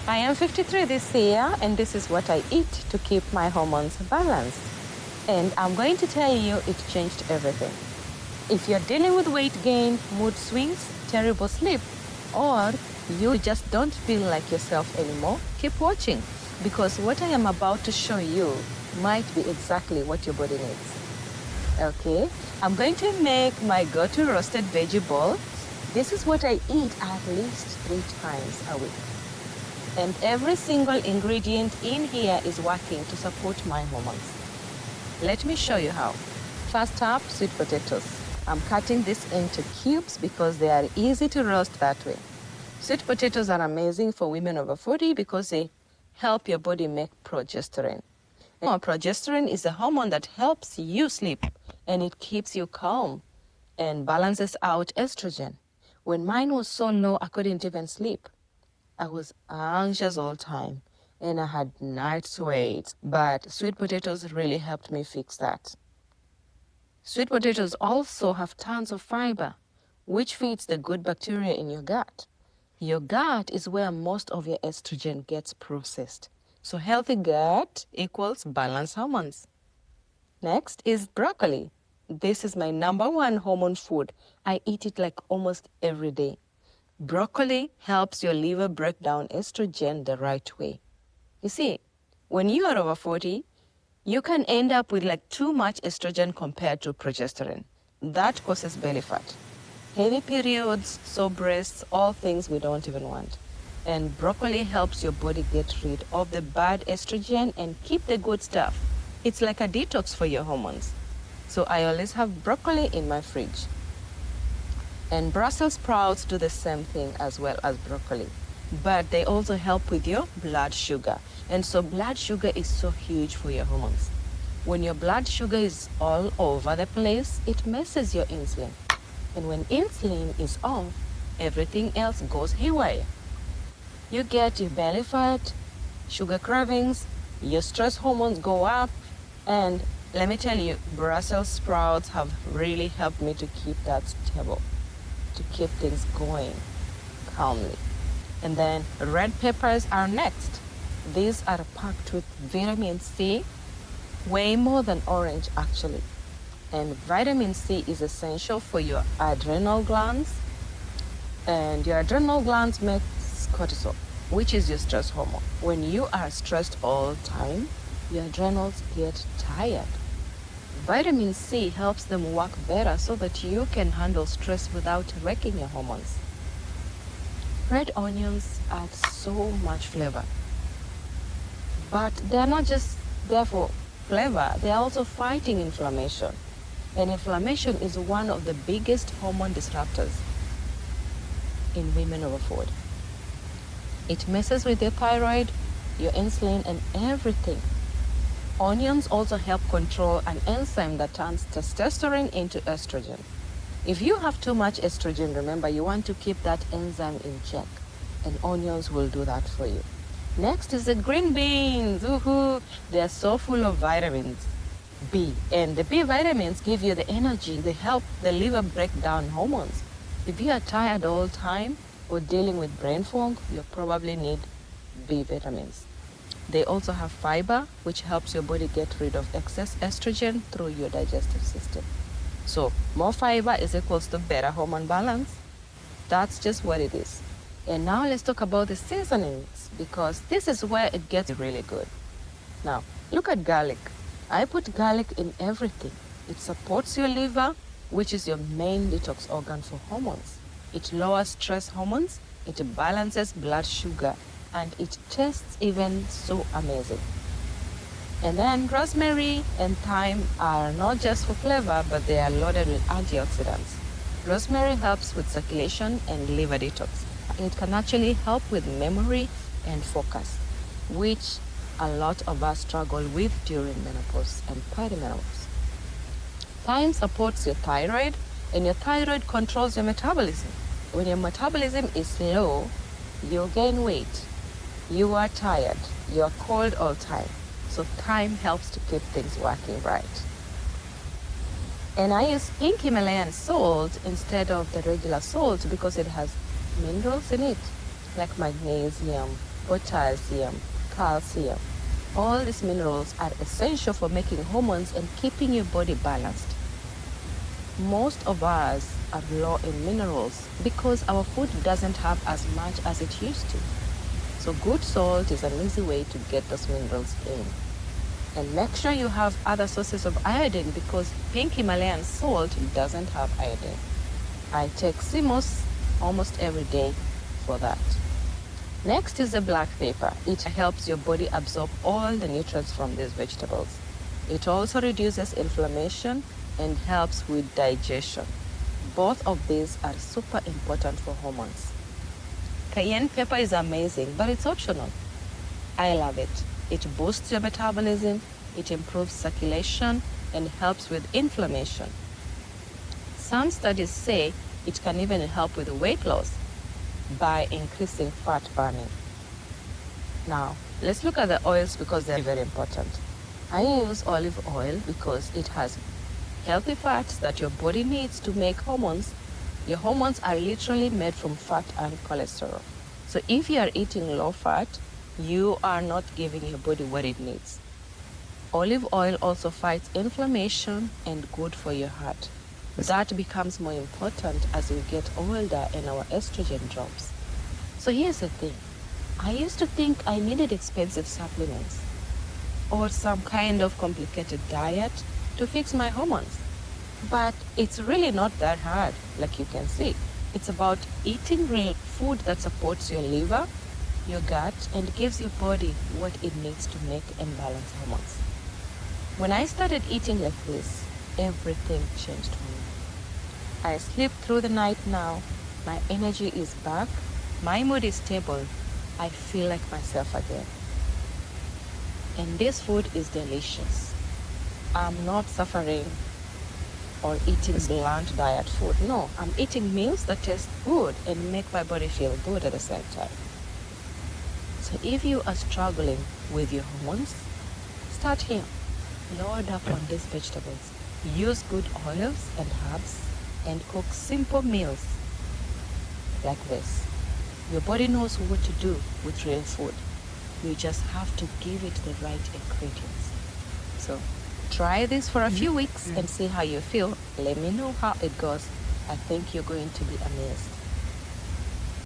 I am 53 this year, and this is what I eat to keep my hormones balanced. And I'm going to tell you it changed everything. If you're dealing with weight gain, mood swings, terrible sleep, or you just don't feel like yourself anymore, keep watching, because what I am about to show you might be exactly what your body needs. Okay, I'm going to make my go-to roasted veggie bowl. This is what I eat at least 3 times a week. And every single ingredient in here is working to support my hormones. Let me show you how. First up, sweet potatoes. I'm cutting this into cubes because they are easy to roast that way. Sweet potatoes are amazing for women over 40 because they help your body make progesterone. And progesterone is a hormone that helps you sleep, and it keeps you calm and balances out estrogen. When mine was so low, I couldn't even sleep. I was anxious all the time, and I had night sweats, but sweet potatoes really helped me fix that. Sweet potatoes also have tons of fiber, which feeds the good bacteria in your gut. Your gut is where most of your estrogen gets processed. So healthy gut equals balanced hormones. Next is broccoli. This is my #1 hormone food. I eat it like almost every day. Broccoli helps your liver break down estrogen the right way. You see, when you are over 40, you can end up with like too much estrogen compared to progesterone. That causes belly fat, heavy periods, sore breasts, all things we don't even want. And broccoli helps your body get rid of the bad estrogen and keep the good stuff. It's like a detox for your hormones. So I always have broccoli in my fridge. And Brussels sprouts do the same thing as well as broccoli, but they also help with your blood sugar. And so blood sugar is so huge for your hormones. When your blood sugar is all over the place, it messes your insulin. And when insulin is off, everything else goes haywire. You get your belly fat, sugar cravings, your stress hormones go up, and let me tell you, Brussels sprouts have really helped me to keep that stable, to keep things going calmly. And then red peppers are next. These are packed with vitamin C, way more than orange actually. And vitamin C is essential for your adrenal glands. And your adrenal glands make cortisol, which is your stress hormone. When you are stressed all the time, your adrenals get tired. Vitamin C helps them work better so that you can handle stress without wrecking your hormones. Red onions add so much flavor. But they're not just there for flavor, they're also fighting inflammation. And inflammation is one of the biggest hormone disruptors in women over 40. It messes with your thyroid, your insulin, and everything. Onions also help control an enzyme that turns testosterone into estrogen. If you have too much estrogen, remember you want to keep that enzyme in check, and onions will do that for you. Next is the green beans. Woohoo! They are so full of vitamins B, and the B vitamins give you the energy. They help the liver break down hormones. If you are tired all the time or dealing with brain fog, you probably need B vitamins. They also have fiber, which helps your body get rid of excess estrogen through your digestive system. So more fiber is equals to better hormone balance. That's just what it is. And now let's talk about the seasonings, because this is where it gets really good. Now, look at garlic. I put garlic in everything. It supports your liver, which is your main detox organ for hormones. It lowers stress hormones, it balances blood sugar, and it tastes even so amazing. And then rosemary and thyme are not just for flavor, but they are loaded with antioxidants. Rosemary helps with circulation and liver detox. It can actually help with memory and focus, which a lot of us struggle with during menopause and perimenopause. Thyme supports your thyroid, and your thyroid controls your metabolism. When your metabolism is low, you gain weight. You are tired, you are cold all the time. So thyme helps to keep things working right. And I use pink Himalayan salt instead of the regular salt because it has minerals in it, like magnesium, potassium, calcium. All these minerals are essential for making hormones and keeping your body balanced. Most of us are low in minerals because our food doesn't have as much as it used to. So good salt is an easy way to get those minerals in. And make sure you have other sources of iodine because pink Himalayan salt doesn't have iodine. I take sea moss almost every day for that. Next is the black pepper. It helps your body absorb all the nutrients from these vegetables. It also reduces inflammation and helps with digestion. Both of these are super important for hormones. Cayenne pepper is amazing, but it's optional. I love it. It boosts your metabolism, it improves circulation, and helps with inflammation. Some studies say it can even help with weight loss by increasing fat burning. Now, let's look at the oils because they're very important. I use olive oil because it has healthy fats that your body needs to make hormones. Your hormones are literally made from fat and cholesterol. So if you are eating low fat, you are not giving your body what it needs. Olive oil also fights inflammation and good for your heart. That becomes more important as we get older and our estrogen drops. So here's the thing. I used to think I needed expensive supplements or some kind of complicated diet to fix my hormones. But it's really not that hard, like you can see. It's about eating real food that supports your liver, your gut, and gives your body what it needs to make and balance hormones. When I started eating like this, everything changed for me. I sleep through the night now. My energy is back. My mood is stable. I feel like myself again. And this food is delicious. I'm not suffering or eating bland diet food. No, I'm eating meals that taste good and make my body feel good at the same time. So if you are struggling with your hormones, start here. Load up on these vegetables. Use good oils and herbs and cook simple meals like this. Your body knows what to do with real food. You just have to give it the right ingredients. So try this for a few weeks and see how you feel. Let me know how it goes. I think you're going to be amazed.